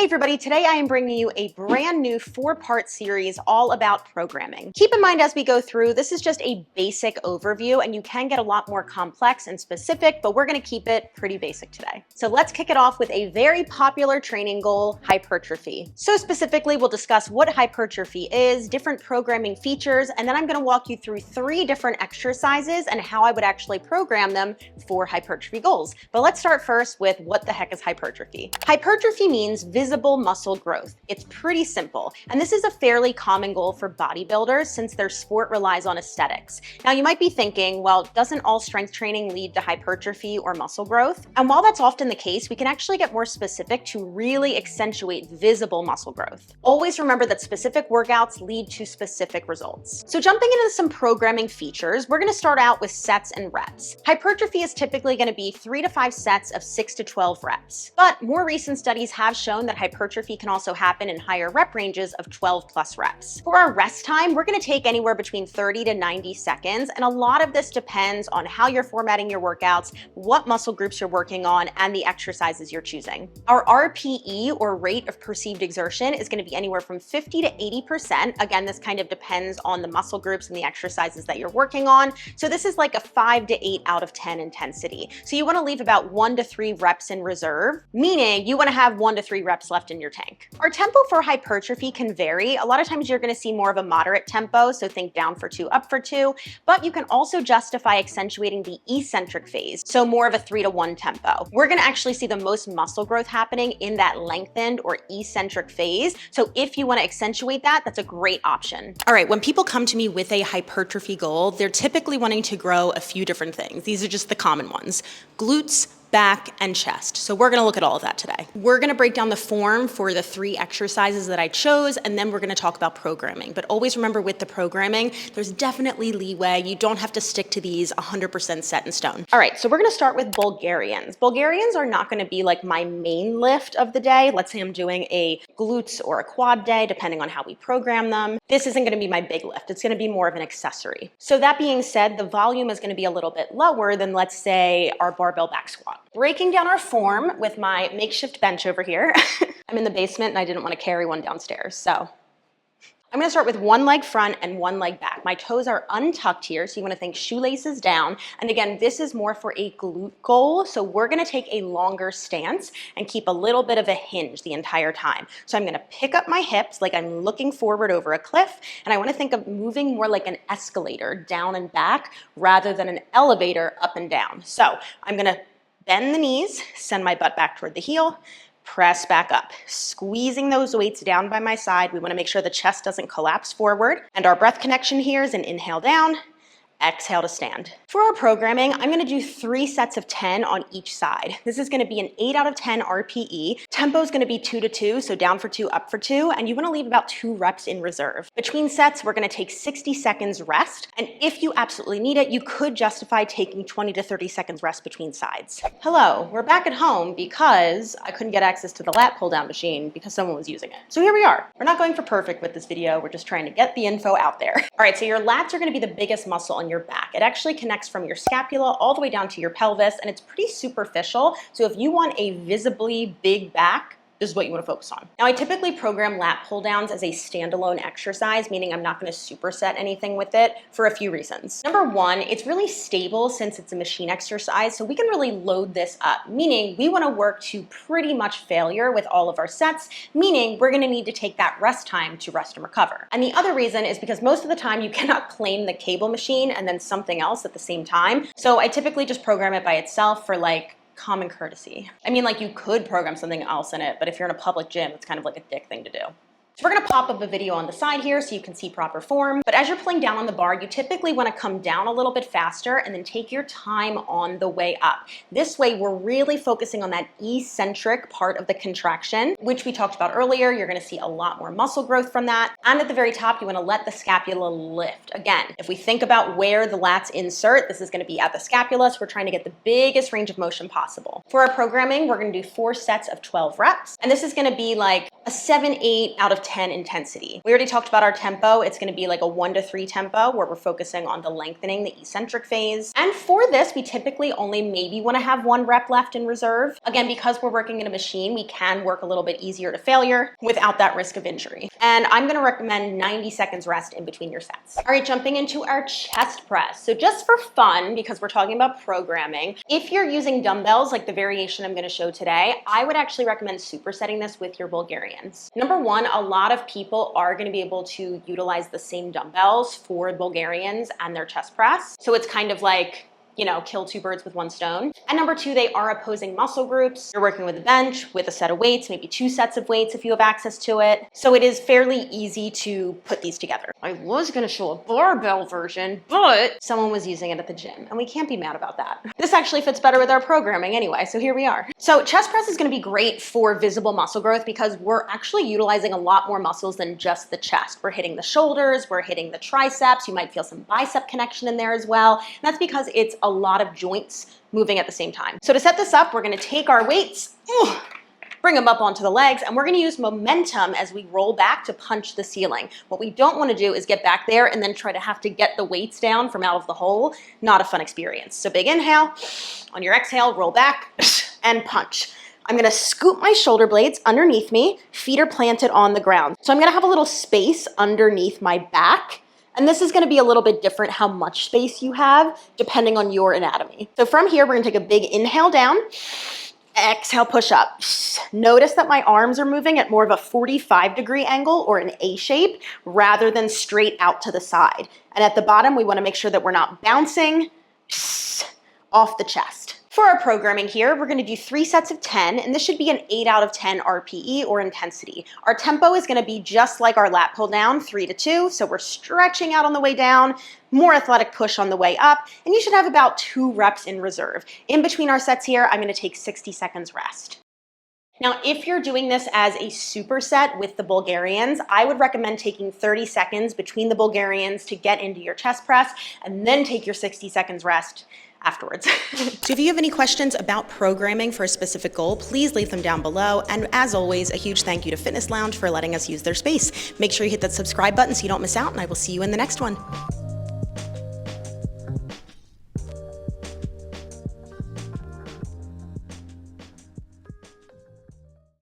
Hey everybody, today I am bringing you a brand new 4-part series all about programming. Keep in mind as we go through, this is just a basic overview and you can get a lot more complex and specific, but we're gonna keep it pretty basic today. So let's kick it off with a very popular training goal, hypertrophy. So specifically, we'll discuss what hypertrophy is, different programming features, and then I'm gonna walk you through 3 different exercises and how I would actually program them for hypertrophy goals. But let's start first with what the heck is hypertrophy? Hypertrophy means visible muscle growth. It's pretty simple, and this is a fairly common goal for bodybuilders since their sport relies on aesthetics. Now you might be thinking, well, doesn't all strength training lead to hypertrophy or muscle growth? And while that's often the case, we can actually get more specific to really accentuate visible muscle growth. Always remember that specific workouts lead to specific results. So jumping into some programming features, we're gonna start out with sets and reps. Hypertrophy is typically gonna be 3 to 5 sets of 6 to 12 reps. But more recent studies have shown that hypertrophy can also happen in higher rep ranges of 12 plus reps. For our rest time, we're gonna take anywhere between 30 to 90 seconds, and a lot of this depends on how you're formatting your workouts, what muscle groups you're working on, and the exercises you're choosing. Our RPE, or rate of perceived exertion, is gonna be anywhere from 50 to 80%. Again, this kind of depends on the muscle groups and the exercises that you're working on. So this is like a 5 to 8 out of 10 intensity. So you wanna leave about 1 to 3 reps in reserve, meaning you wanna have 1 to 3 reps left in your tank. Our tempo for hypertrophy can vary. A lot of times you're gonna see more of a moderate tempo, so think down for 2, up for 2, but you can also justify accentuating the eccentric phase, so more of a 3 to 1 tempo. We're gonna actually see the most muscle growth happening in that lengthened or eccentric phase, so if you wanna accentuate that, that's a great option. All right, when people come to me with a hypertrophy goal, they're typically wanting to grow a few different things. These are just the common ones: glutes, back, and chest. So we're gonna look at all of that today. We're gonna break down the form for the 3 exercises that I chose, and then we're gonna talk about programming. But always remember with the programming, there's definitely leeway. You don't have to stick to these 100% set in stone. All right, so we're gonna start with Bulgarians. Bulgarians are not gonna be like my main lift of the day. Let's say I'm doing a glutes or a quad day, depending on how we program them. This isn't gonna be my big lift. It's gonna be more of an accessory. So that being said, the volume is gonna be a little bit lower than, let's say, our barbell back squat. Breaking down our form with my makeshift bench over here. I'm in the basement and I didn't want to carry one downstairs, so I'm gonna start with 1 leg front and 1 leg back. My toes are untucked here, so you wanna think shoelaces down. And again, this is more for a glute goal, so we're gonna take a longer stance and keep a little bit of a hinge the entire time. So I'm gonna pick up my hips like I'm looking forward over a cliff, and I wanna think of moving more like an escalator down and back rather than an elevator up and down. So I'm gonna bend the knees, send my butt back toward the heel, press back up, squeezing those weights down by my side. We wanna make sure the chest doesn't collapse forward. And our breath connection here is an inhale down, exhale to stand. For our programming, I'm gonna do 3 sets of 10 on each side. This is gonna be an 8 out of 10 RPE. Tempo is gonna be 2 to 2, so down for 2, up for 2, and you wanna leave about 2 reps in reserve. Between sets, we're gonna take 60 seconds rest, and if you absolutely need it, you could justify taking 20 to 30 seconds rest between sides. Hello, we're back at home because I couldn't get access to the lat pull down machine because someone was using it. So here we are. We're not going for perfect with this video, we're just trying to get the info out there. All right, so your lats are gonna be the biggest muscle on your back. It actually connects from your scapula all the way down to your pelvis, and it's pretty superficial. So if you want a visibly big back, this is what you want to focus on. Now, I typically program lat pull downs as a standalone exercise, meaning I'm not going to superset anything with it for a few reasons. Number 1, it's really stable since it's a machine exercise, so we can really load this up, meaning we want to work to pretty much failure with all of our sets, meaning we're going to need to take that rest time to rest and recover. And the other reason is because most of the time you cannot claim the cable machine and then something else at the same time. So I typically just program it by itself for like common courtesy. I mean, like you could program something else in it, but if you're in a public gym, it's kind of like a dick thing to do. So we're gonna pop up a video on the side here so you can see proper form. But as you're pulling down on the bar, you typically wanna come down a little bit faster and then take your time on the way up. This way, we're really focusing on that eccentric part of the contraction, which we talked about earlier. You're gonna see a lot more muscle growth from that. And at the very top, you wanna let the scapula lift. Again, if we think about where the lats insert, this is gonna be at the scapula, so we're trying to get the biggest range of motion possible. For our programming, we're gonna do 4 sets of 12 reps. And this is gonna be like a 7-8 out of 10 intensity. We already talked about our tempo. It's gonna be like a 1 to 3 tempo where we're focusing on the lengthening, the eccentric phase. And for this, we typically only maybe wanna have 1 rep left in reserve. Again, because we're working in a machine, we can work a little bit easier to failure without that risk of injury. And I'm gonna recommend 90 seconds rest in between your sets. All right, jumping into our chest press. So just for fun, because we're talking about programming, if you're using dumbbells like the variation I'm gonna show today, I would actually recommend supersetting this with your Bulgarians. Number one, a lot of people are going to be able to utilize the same dumbbells for Bulgarians and their chest press. So it's kind of like, you know, kill 2 birds with 1 stone. And number 2, they are opposing muscle groups. You're working with a bench, with a set of weights, maybe 2 sets of weights if you have access to it. So it is fairly easy to put these together. I was gonna show a barbell version, but someone was using it at the gym, and we can't be mad about that. This actually fits better with our programming anyway, so here we are. So chest press is gonna be great for visible muscle growth because we're actually utilizing a lot more muscles than just the chest. We're hitting the shoulders, we're hitting the triceps, you might feel some bicep connection in there as well. And that's because it's a lot of joints moving at the same time. So to set this up, we're gonna take our weights, bring them up onto the legs, and we're gonna use momentum as we roll back to punch the ceiling. What we don't wanna do is get back there and then try to have to get the weights down from out of the hole. Not a fun experience. So big inhale, on your exhale, roll back and punch. I'm gonna scoop my shoulder blades underneath me, feet are planted on the ground. So I'm gonna have a little space underneath my back. And this is gonna be a little bit different how much space you have depending on your anatomy. So from here, we're gonna take a big inhale down, exhale, push up. Notice that my arms are moving at more of a 45-degree angle or an A shape rather than straight out to the side. And at the bottom, we wanna make sure that we're not bouncing off the chest. For our programming here, we're gonna do 3 sets of 10, and this should be an 8 out of 10 RPE or intensity. Our tempo is gonna be just like our lat pull down, 3 to 2, so we're stretching out on the way down, more athletic push on the way up, and you should have about 2 reps in reserve. In between our sets here, I'm gonna take 60 seconds rest. Now, if you're doing this as a superset with the Bulgarians, I would recommend taking 30 seconds between the Bulgarians to get into your chest press, and then take your 60 seconds rest afterwards. So if you have any questions about programming for a specific goal, please leave them down below. And as always, a huge thank you to Fitness Lounge for letting us use their space. Make sure you hit that subscribe button so you don't miss out, and I will see you in the next one.